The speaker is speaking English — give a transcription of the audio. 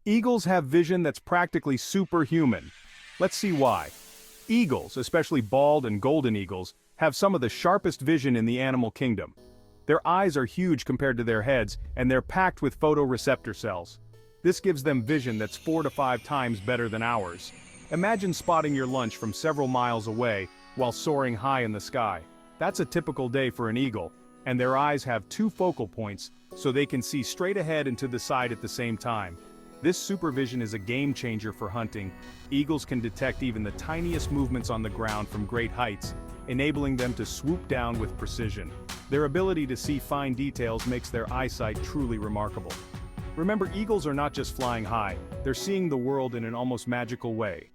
Eagles have vision that's practically superhuman. Let's see why. Eagles, especially bald and golden eagles, have some of the sharpest vision in the animal kingdom. Their eyes are huge compared to their heads, and they're packed with photoreceptor cells. This gives them vision that's 4 to 5 times better than ours. Imagine spotting your lunch from several miles away while soaring high in the sky. That's a typical day for an eagle, and their eyes have 2 focal points, so they can see straight ahead and to the side at the same time. This supervision is a game changer for hunting. Eagles can detect even the tiniest movements on the ground from great heights, enabling them to swoop down with precision. Their ability to see fine details makes their eyesight truly remarkable. Remember, eagles are not just flying high, they're seeing the world in an almost magical way.